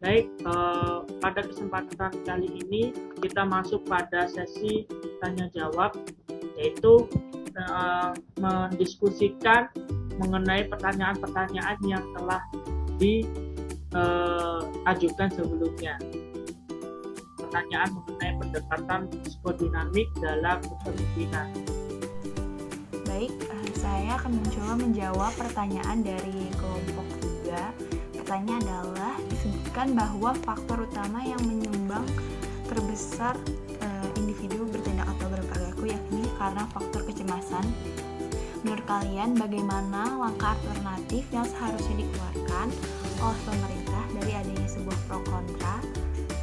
Baik, pada kesempatan kali ini kita masuk pada sesi tanya jawab, yaitu mendiskusikan mengenai pertanyaan-pertanyaan yang telah diajukan sebelumnya. Pertanyaan mengenai pendekatan psikodinamik dalam kepemimpinan. Baik, saya akan mencoba menjawab pertanyaan dari kelompok 3. Pertanyaan adalah, disebutkan bahwa faktor utama yang menyumbang terbesar individu bertindak atau berperilaku yakni karena faktor kecemasan. Menurut kalian, bagaimana langkah alternatif yang seharusnya dikeluarkan oleh pemerintah dari adanya sebuah pro kontra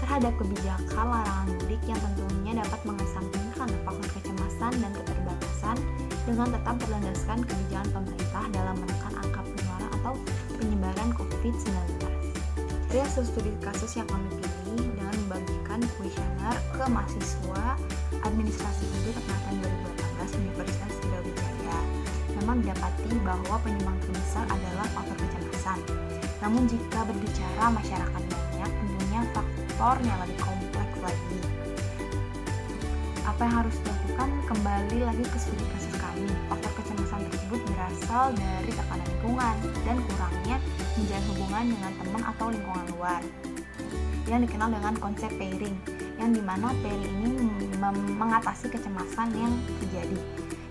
terhadap kebijakan larangan mudik yang tentunya dapat mengesampingkan faktor kecemasan dan keterbatasan dengan tetap berlandaskan kebijakan pemerintah dalam menekan angka penularan atau penyebaran COVID-19. Dari hasil studi kasus yang kami pilih dengan membagikan kuesioner ke mahasiswa Administrasi Publik Angkatan 2018 Universitas Brawijaya, memang didapati bahwa penyumbang terbesar adalah faktor kecemasan. Namun jika berbicara masyarakat banyak, tentunya faktornya lebih kompleks lagi. Apa yang harus dilakukan? Kembali lagi ke studi kasus kami. Faktor kecemasan tersebut berasal dari tekanan lingkungan dan kurangnya menjalin hubungan dengan teman atau lingkungan luar, yang dikenal dengan konsep pairing, yang dimana pairing ini mengatasi kecemasan yang terjadi.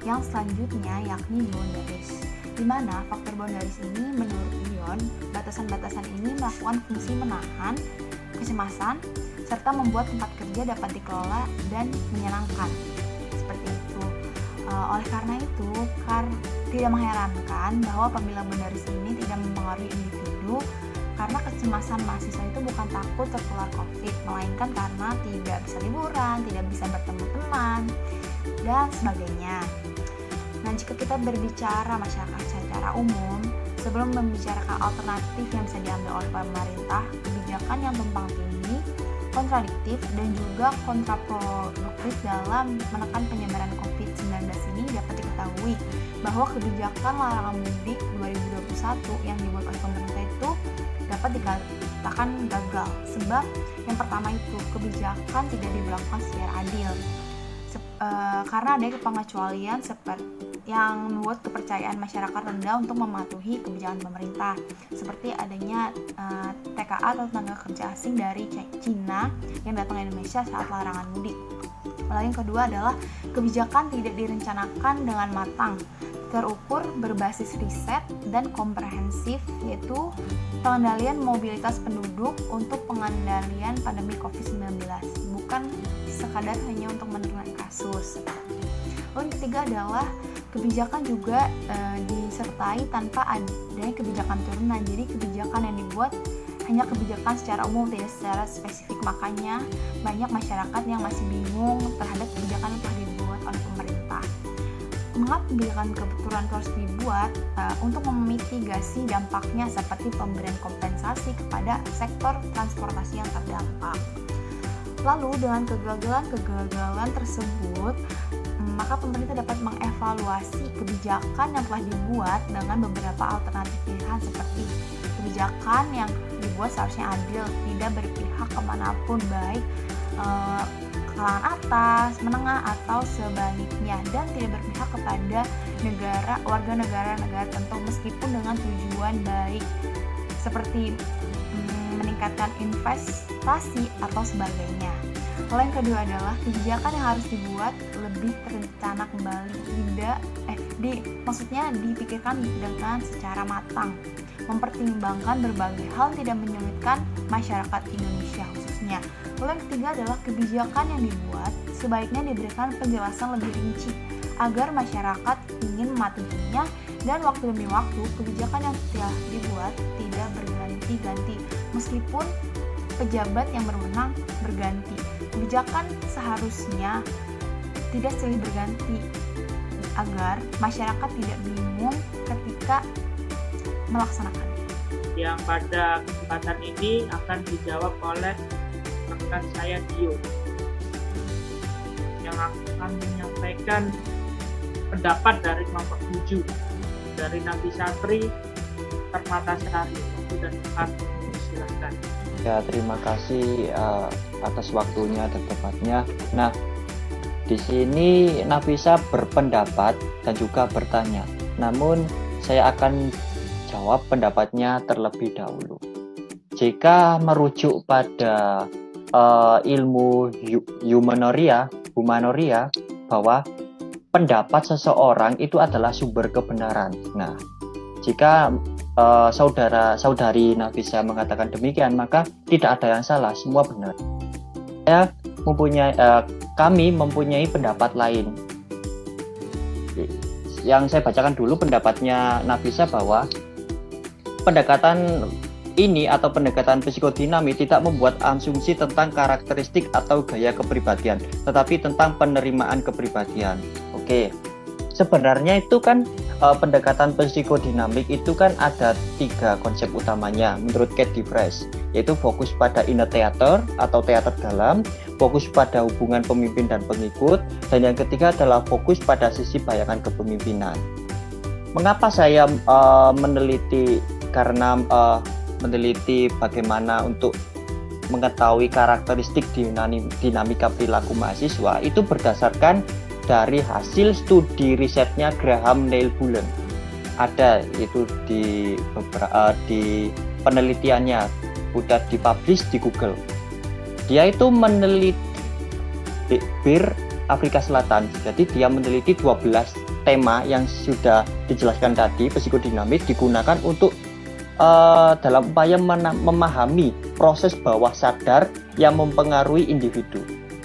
Yang selanjutnya yakni boundaries, dimana faktor boundaries ini menurut Dion, batasan-batasan ini melakukan fungsi menahan kecemasan serta membuat tempat kerja dapat dikelola dan menyenangkan. Seperti itu. Oleh karena itu, tidak mengherankan bahwa apabila boundaries ini tidak mempengaruhi individu, karena kecemasan mahasiswa itu bukan takut tertular COVID, melainkan karena tidak bisa liburan, tidak bisa bertemu teman, dan sebagainya. Nah, jika kita berbicara masyarakat secara umum, sebelum membicarakan alternatif yang bisa diambil oleh pemerintah, kebijakan yang tumpang tindih, kontradiktif, dan juga kontraproduktif dalam menekan penyebaran COVID-19 ini dapat diketahui bahwa kebijakan larangan mudik 2021 yang dibuat oleh pemerintah itu dapat dikatakan gagal. Sebab yang pertama itu, kebijakan tidak diberlakukan secara adil. Karena ada pengecualian yang membuat kepercayaan masyarakat rendah untuk mematuhi kebijakan pemerintah, seperti adanya TKA atau tenaga kerja asing dari Cina yang datang ke Indonesia saat larangan mudik. Lalu yang kedua adalah kebijakan tidak direncanakan dengan matang, terukur, berbasis riset dan komprehensif, yaitu pengendalian mobilitas penduduk untuk pengendalian pandemi COVID-19, bukan sekadar hanya untuk menurunkan kasus. Lalu yang ketiga adalah kebijakan juga disertai tanpa adanya kebijakan turunan. Jadi kebijakan yang dibuat hanya kebijakan secara umum, tidak secara spesifik. Makanya banyak masyarakat yang masih bingung terhadap kebijakan yang telah dibuat oleh pemerintah. Mengapa kebijakan kebetulan harus dibuat untuk memitigasi dampaknya seperti pemberian kompensasi kepada sektor transportasi yang terdampak. Lalu dengan kegagalan tersebut, maka pemerintah dapat mengevaluasi kebijakan yang telah dibuat dengan beberapa alternatif pilihan, seperti kebijakan yang dibuat seharusnya adil, tidak berpihak kemanapun, baik kalangan atas, menengah, atau sebaliknya, dan tidak berpihak kepada warga negara tertentu meskipun dengan tujuan baik seperti meningkatkan investasi atau sebagainya. Lalu yang kedua adalah kebijakan yang harus dibuat lebih terencana kembali, maksudnya dipikirkan dengan secara matang, mempertimbangkan berbagai hal, tidak menyulitkan masyarakat Indonesia khususnya. Lalu yang ketiga adalah kebijakan yang dibuat sebaiknya diberikan penjelasan lebih rinci agar masyarakat ingin mematuhinya, dan waktu demi waktu kebijakan yang telah dibuat tidak berganti-ganti meskipun pejabat yang berwenang berganti. Kebijakan seharusnya tidak silih berganti agar masyarakat tidak bingung ketika melaksanakannya. Yang pada kesempatan ini akan dijawab oleh rekan saya Dio, yang akan menyampaikan pendapat dari kelompok 7 dari Nabi Satri, Permata Sari. Waktu dan tempat, silakan. Ya, terima kasih atas waktunya dan tempatnya. Nah, di sini Nafisa berpendapat dan juga bertanya. Namun, saya akan jawab pendapatnya terlebih dahulu. Jika merujuk pada ilmu humanoria, bahwa pendapat seseorang itu adalah sumber kebenaran. Nah, jika saudari Nafisa mengatakan demikian, maka tidak ada yang salah, semua benar. Kami mempunyai pendapat lain. Yang saya bacakan dulu pendapatnya Nafisa bahwa pendekatan ini atau pendekatan psikodinamik tidak membuat asumsi tentang karakteristik atau gaya kepribadian, tetapi tentang penerimaan kepribadian. Oke, sebenarnya itu kan pendekatan psikodinamik itu kan ada 3 konsep utamanya menurut Kate DeVries, yaitu fokus pada inner theater atau teater dalam, fokus pada hubungan pemimpin dan pengikut, dan yang ketiga adalah fokus pada sisi bayangan kepemimpinan. Mengapa saya meneliti? Karena meneliti bagaimana untuk mengetahui karakteristik dinamika perilaku mahasiswa itu berdasarkan dari hasil studi risetnya Graham Neil Bullen. Ada itu di penelitiannya sudah dipublish di Google. Dia itu meneliti bir Afrika Selatan. Jadi dia meneliti 12 tema yang sudah dijelaskan tadi, psikodinamik digunakan untuk dalam upaya memahami proses bawah sadar yang mempengaruhi individu.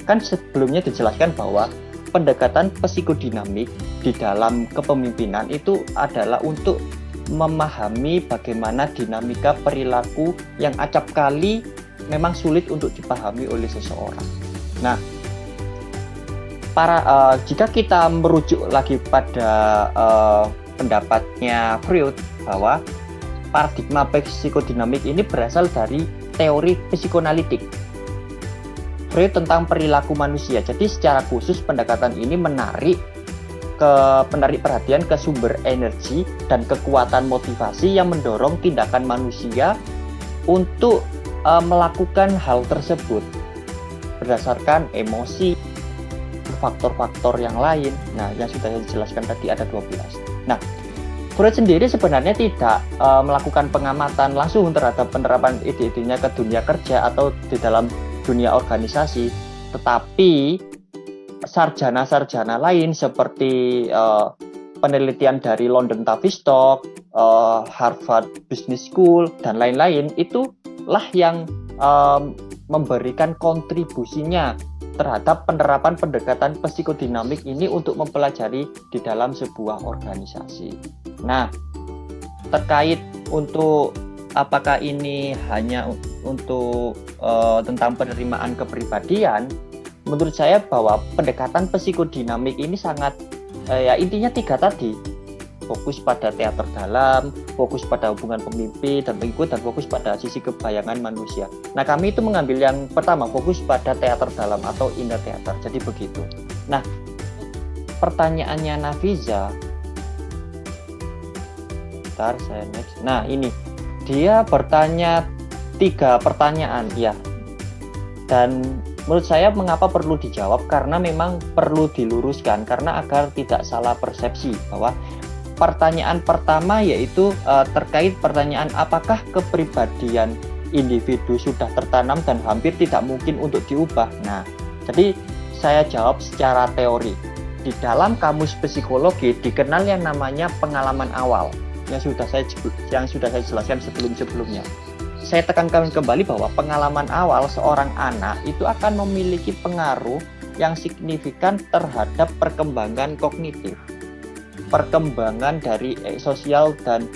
Kan sebelumnya dijelaskan bahwa pendekatan psikodinamik di dalam kepemimpinan itu adalah untuk memahami bagaimana dinamika perilaku yang acap kali memang sulit untuk dipahami oleh seseorang. Nah, jika kita merujuk lagi pada pendapatnya Freud bahwa paradigma psikodinamik ini berasal dari teori psikoanalitik Freud tentang perilaku manusia. Jadi secara khusus pendekatan ini menarik perhatian ke sumber energi dan kekuatan motivasi yang mendorong tindakan manusia untuk melakukan hal tersebut berdasarkan emosi, faktor-faktor yang lain. Nah, yang sudah saya jelaskan tadi ada 12. Nah, Freud sendiri sebenarnya tidak melakukan pengamatan langsung terhadap penerapan ide-idenya ke dunia kerja atau di dalam dunia organisasi, tetapi sarjana-sarjana lain seperti penelitian dari London Tavistock, Harvard Business School, dan lain-lain itulah yang memberikan kontribusinya terhadap penerapan pendekatan psikodinamik ini untuk mempelajari di dalam sebuah organisasi. Nah, terkait untuk apakah ini hanya untuk tentang penerimaan kepribadian, menurut saya bahwa pendekatan psikodinamik ini sangat intinya 3 tadi. Fokus pada teater dalam, fokus pada hubungan pemimpin dan pengikut, dan fokus pada sisi kebayangan manusia. Nah, kami itu mengambil yang pertama, fokus pada teater dalam atau inner theater. Jadi begitu. Nah, pertanyaannya Nafisa, bentar saya next. Nah, ini dia bertanya 3 pertanyaan ya. Dan menurut saya mengapa perlu dijawab, karena memang perlu diluruskan karena agar tidak salah persepsi bahwa pertanyaan pertama yaitu terkait pertanyaan apakah kepribadian individu sudah tertanam dan hampir tidak mungkin untuk diubah. Nah, jadi saya jawab secara teori. Di dalam kamus psikologi dikenal yang namanya pengalaman awal yang sudah saya jelaskan sebelum-sebelumnya. Saya tekankan kembali bahwa pengalaman awal seorang anak itu akan memiliki pengaruh yang signifikan terhadap perkembangan kognitif, perkembangan dari sosial dan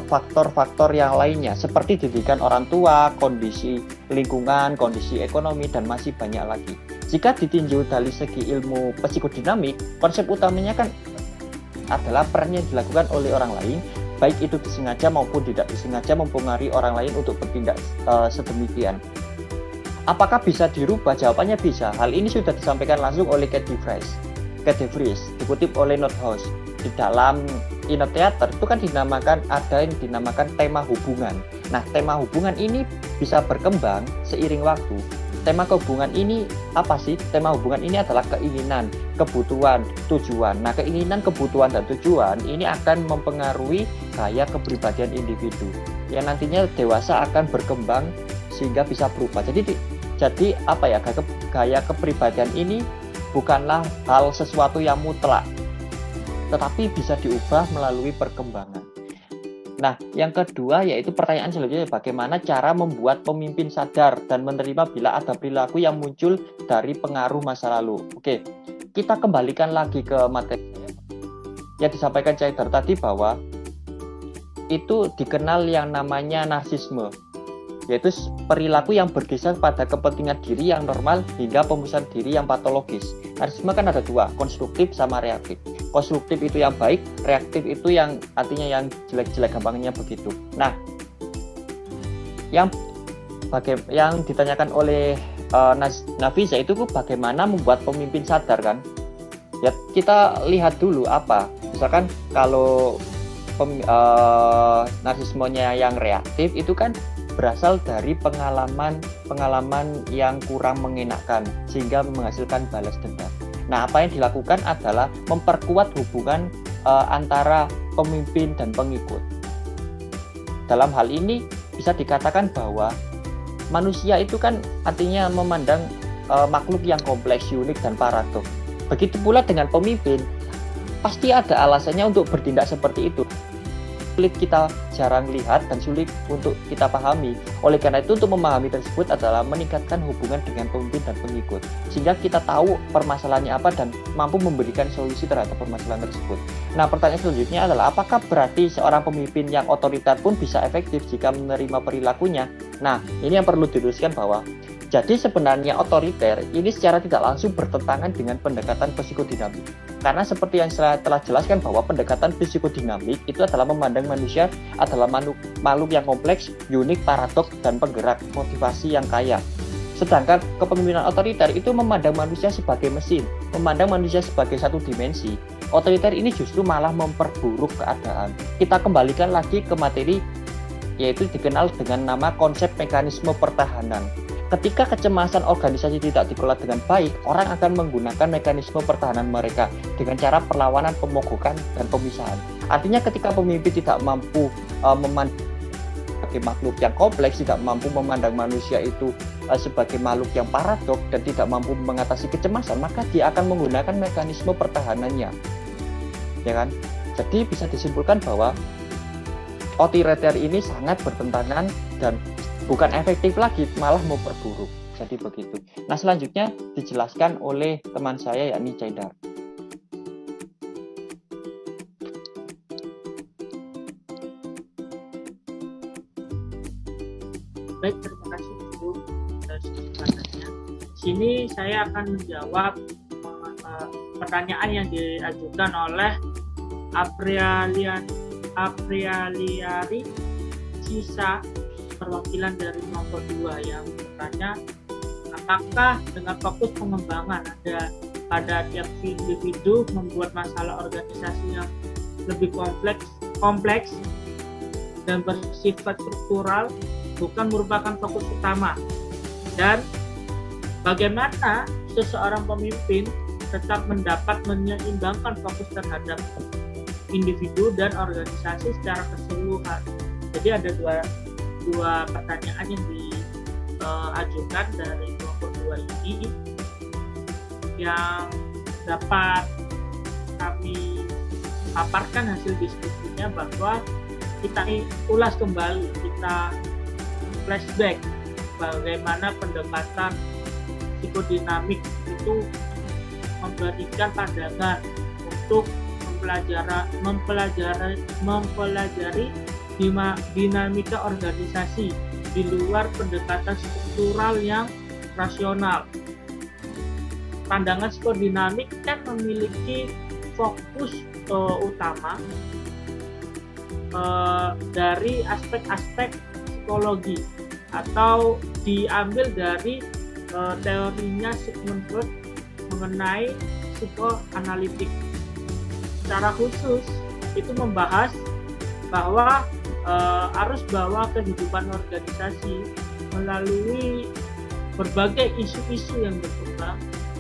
faktor-faktor yang lainnya seperti didikan orang tua, kondisi lingkungan, kondisi ekonomi, dan masih banyak lagi. Jika ditinjau dari segi ilmu psikodinamik, konsep utamanya kan adalah peran yang dilakukan oleh orang lain, baik itu disengaja maupun tidak disengaja mempengaruhi orang lain untuk bertindak sedemikian. Apakah bisa dirubah? Jawabannya bisa. Hal ini sudah disampaikan langsung oleh Kate DeVries, dikutip oleh Nordhaus. Di dalam inner theater itu kan ada yang dinamakan tema hubungan. Nah, tema hubungan ini bisa berkembang seiring waktu. Tema kehubungan ini apa sih? Tema hubungan ini adalah keinginan, kebutuhan, tujuan. Nah, keinginan, kebutuhan, dan tujuan ini akan mempengaruhi gaya kepribadian individu yang nantinya dewasa akan berkembang sehingga bisa berubah. Jadi apa ya, gaya kepribadian ini bukanlah hal sesuatu yang mutlak, tetapi bisa diubah melalui perkembangan. Nah, yang kedua yaitu pertanyaan selanjutnya, bagaimana cara membuat pemimpin sadar dan menerima bila ada perilaku yang muncul dari pengaruh masa lalu. Oke, kita kembalikan lagi ke materi yang disampaikan Caidar tadi, bahwa itu dikenal yang namanya narsisme, yaitu perilaku yang berkisar pada kepentingan diri yang normal hingga pemusahan diri yang patologis. Narsisme kan ada dua, konstruktif sama reaktif. Konstruktif itu yang baik, reaktif itu yang artinya yang jelek-jelek, gampangnya begitu. Nah, yang ditanyakan oleh Nafisa itu bagaimana membuat pemimpin sadar kan? Ya, kita lihat dulu apa. Misalkan kalau narsismenya yang reaktif itu kan berasal dari pengalaman yang kurang mengenakan sehingga menghasilkan balas dendam. Nah, apa yang dilakukan adalah memperkuat hubungan antara pemimpin dan pengikut. Dalam hal ini bisa dikatakan bahwa manusia itu kan artinya memandang makhluk yang kompleks, unik, dan paradoks. Begitu pula dengan pemimpin, pasti ada alasannya untuk bertindak seperti itu. Sulit kita jarang lihat dan sulit untuk kita pahami. Oleh karena itu, untuk memahami tersebut adalah meningkatkan hubungan dengan pemimpin dan pengikut, sehingga kita tahu permasalahannya apa dan mampu memberikan solusi terhadap permasalahan tersebut. Nah, pertanyaan selanjutnya adalah, apakah berarti seorang pemimpin yang otoriter pun bisa efektif jika menerima perilakunya? Nah, ini yang perlu diluruskan bahwa jadi sebenarnya otoriter ini secara tidak langsung bertentangan dengan pendekatan psikodinamik. Karena seperti yang saya telah jelaskan bahwa pendekatan psikodinamik itu adalah memandang manusia adalah makhluk yang kompleks, unik, paradoks, dan penggerak motivasi yang kaya. Sedangkan kepemimpinan otoriter itu memandang manusia sebagai mesin, memandang manusia sebagai satu dimensi. Otoriter ini justru malah memperburuk keadaan. Kita kembalikan lagi ke materi, yaitu dikenal dengan nama konsep mekanisme pertahanan. Ketika kecemasan organisasi tidak dikelola dengan baik, orang akan menggunakan mekanisme pertahanan mereka dengan cara perlawanan, pemogokan, dan pemisahan. Artinya ketika pemimpin tidak mampu memandang sebagai makhluk yang kompleks, tidak mampu memandang manusia itu sebagai makhluk yang paradoks, dan tidak mampu mengatasi kecemasan, maka dia akan menggunakan mekanisme pertahanannya. Ya kan? Jadi bisa disimpulkan bahwa otoriter ini sangat bertentangan dan bukan efektif lagi, malah memperburuk. Jadi begitu. Nah, selanjutnya dijelaskan oleh teman saya yakni Caidar. Baik, terima kasih untuk kesempatannya. Di sini saya akan menjawab pertanyaan yang diajukan oleh Apriliari Sisa, perwakilan dari kelompok 2, yang bertanya, apakah dengan fokus pengembangan ada pada tiap individu membuat masalah organisasi yang lebih kompleks dan bersifat struktural bukan merupakan fokus utama, dan bagaimana seseorang pemimpin tetap mendapat menyeimbangkan fokus terhadap individu dan organisasi secara keseluruhan. Jadi ada dua pertanyaan yang diajukan dari kelompok 2 ini yang dapat kami paparkan hasil diskusinya, bahwa kita ulas kembali, kita flashback bagaimana pendekatan psikodinamik itu memberikan pandangan untuk mempelajari dinamika organisasi di luar pendekatan struktural yang rasional. Pandangan psikodinamik kan memiliki fokus utama dari aspek-aspek psikologi, atau diambil dari teorinya Sigmund Freud mengenai psikoanalitik. Secara khusus itu membahas bahwa arus bawah kehidupan organisasi melalui berbagai isu-isu yang berkembang,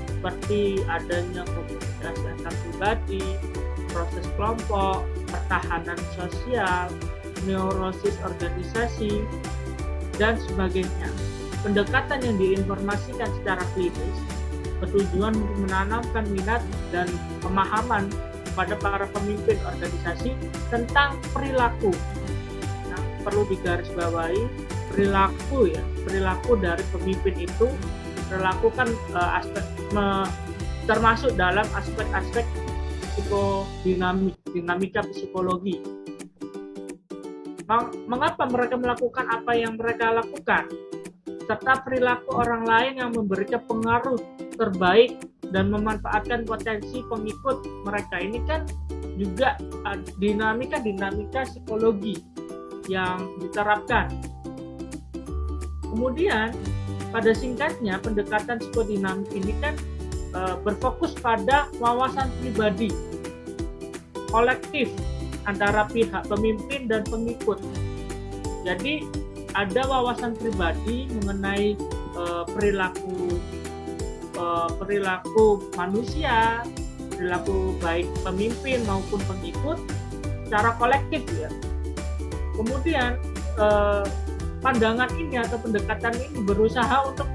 seperti adanya komunikasi antar pribadi, proses kelompok, pertahanan sosial, neurosis organisasi, dan sebagainya. Pendekatan yang diinformasikan secara klinis bertujuan untuk menanamkan minat dan pemahaman pada para pemimpin organisasi tentang perilaku. Nah, perlu digarisbawahi perilaku dari pemimpin itu, perilaku kan termasuk dalam aspek-aspek dinamika psikologi. Mengapa mereka melakukan apa yang mereka lakukan, serta perilaku orang lain yang memberikan pengaruh terbaik dan memanfaatkan potensi pengikut mereka. Ini kan juga dinamika psikologi yang diterapkan. Kemudian pada singkatnya, pendekatan psikodinamik ini kan berfokus pada wawasan pribadi kolektif antara pihak pemimpin dan pengikut. Jadi ada wawasan pribadi mengenai perilaku manusia, perilaku baik pemimpin maupun pengikut secara kolektif ya. Kemudian pandangan ini atau pendekatan ini berusaha untuk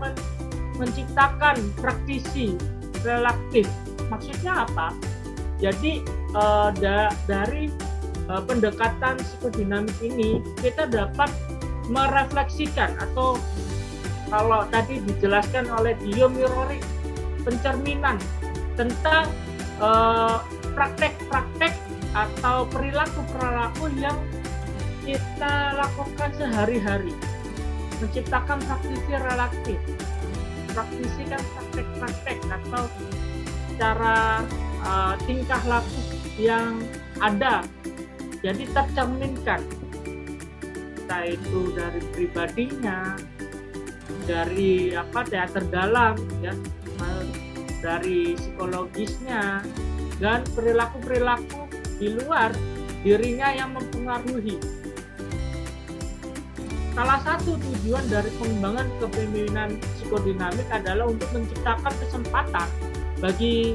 menciptakan praktisi relaktif. Maksudnya apa? Jadi dari pendekatan psikodinamik ini kita dapat merefleksikan, atau kalau tadi dijelaskan oleh Dio Mirori, pencerminan tentang praktek-praktek atau perilaku-perilaku yang kita lakukan sehari-hari, menciptakan praktisi relaktif. Praktisi kan praktek-praktek atau cara tingkah laku yang ada, jadi tercerminkan, entah itu dari pribadinya, dari teater dalam ya, dari psikologisnya, dan perilaku-perilaku di luar dirinya yang mempengaruhi. Salah satu tujuan dari pengembangan kepemimpinan psikodinamik adalah untuk menciptakan kesempatan bagi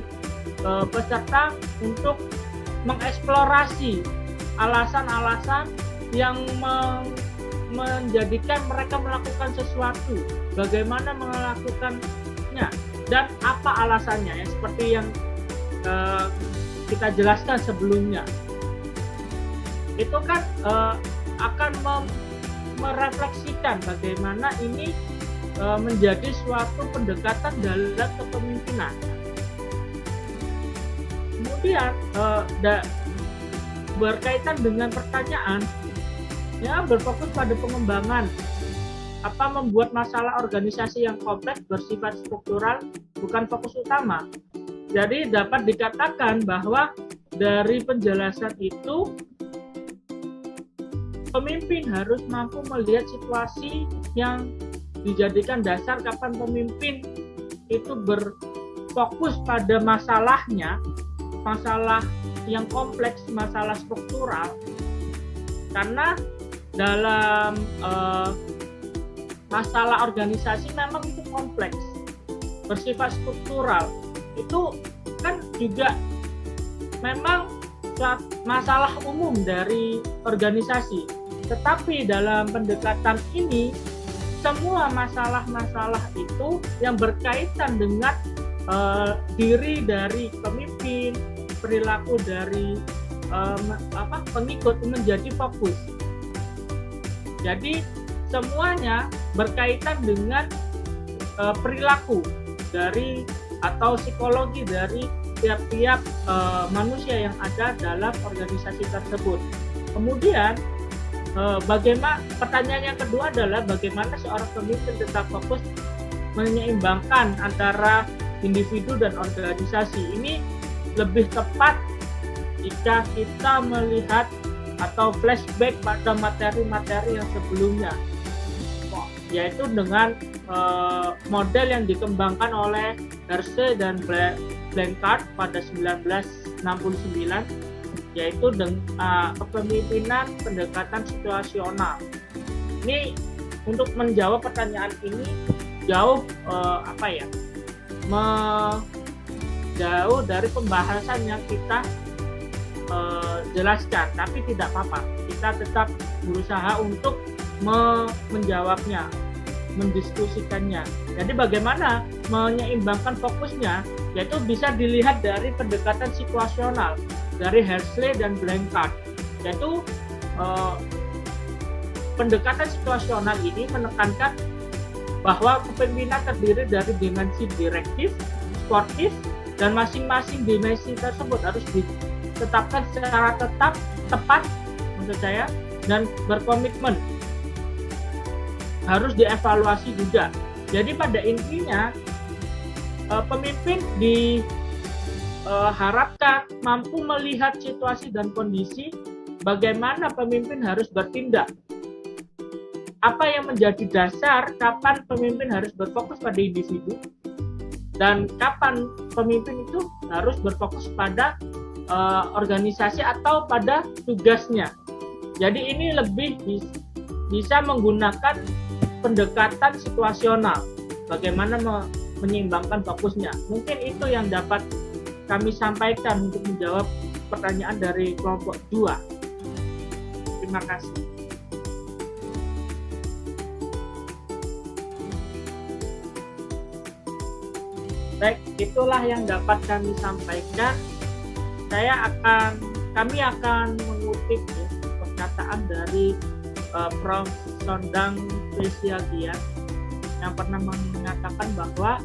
peserta untuk mengeksplorasi alasan-alasan yang menjadikan mereka melakukan sesuatu, bagaimana melakukannya, dan apa alasannya, ya, seperti yang kita jelaskan sebelumnya. Itu kan akan merefleksikan bagaimana ini menjadi suatu pendekatan dalam kepemimpinan. Kemudian berkaitan dengan pertanyaan, ya, berfokus pada pengembangan membuat masalah organisasi yang kompleks bersifat struktural bukan fokus utama. Jadi dapat dikatakan bahwa dari penjelasan itu pemimpin harus mampu melihat situasi yang dijadikan dasar kapan pemimpin itu berfokus pada masalahnya, masalah yang kompleks, masalah struktural. Karena dalam masalah organisasi memang itu kompleks, bersifat struktural. Itu kan juga memang masalah umum dari organisasi. Tetapi dalam pendekatan ini, semua masalah-masalah itu yang berkaitan dengan diri dari pemimpin, perilaku dari pengikut menjadi fokus. Jadi semuanya berkaitan dengan perilaku dari atau psikologi dari tiap-tiap manusia yang ada dalam organisasi tersebut. Kemudian pertanyaan yang kedua adalah bagaimana seorang pemimpin tetap fokus menyeimbangkan antara individu dan organisasi. Ini lebih tepat jika kita melihat atau flashback pada materi-materi yang sebelumnya, yaitu dengan model yang dikembangkan oleh Hersey dan Blanchard pada 1969 yaitu kepemimpinan pendekatan situasional. Ini untuk menjawab pertanyaan ini jauh jauh dari pembahasan yang kita jelaskan, tapi tidak apa-apa, kita tetap berusaha untuk menjawabnya, mendiskusikannya. Jadi bagaimana menyeimbangkan fokusnya, yaitu bisa dilihat dari pendekatan situasional dari Hershey dan Blanchard, yaitu pendekatan situasional ini menekankan bahwa kepemimpinan terdiri dari dimensi direktif, sportif, dan masing-masing dimensi tersebut harus ditetapkan secara tepat menurut saya, dan berkomitmen, harus dievaluasi juga. Jadi pada intinya pemimpin diharapkan mampu melihat situasi dan kondisi, bagaimana pemimpin harus bertindak, apa yang menjadi dasar kapan pemimpin harus berfokus pada individu, dan kapan pemimpin itu harus berfokus pada organisasi atau pada tugasnya. Jadi ini lebih bisa menggunakan pendekatan situasional, bagaimana menyeimbangkan fokusnya. Mungkin itu yang dapat kami sampaikan untuk menjawab pertanyaan dari kelompok 2. Terima kasih. Baik, itulah yang dapat kami sampaikan. Kami akan mengutip perkataan dari Prof. Sondang Presiagian yang pernah mengatakan bahwa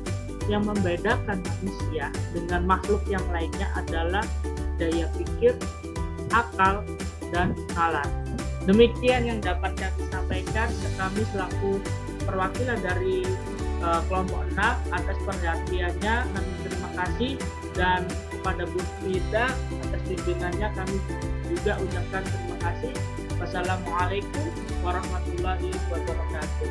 yang membedakan manusia dengan makhluk yang lainnya adalah daya pikir, akal, dan nalar. Demikian yang dapat kami sampaikan. Kami selaku perwakilan dari kelompok 6 atas perhatiannya kami terima kasih, dan kepada Bu Frida atas bimbingannya kami juga ucapkan terima kasih. Wassalamualaikum warahmatullahi wabarakatuh.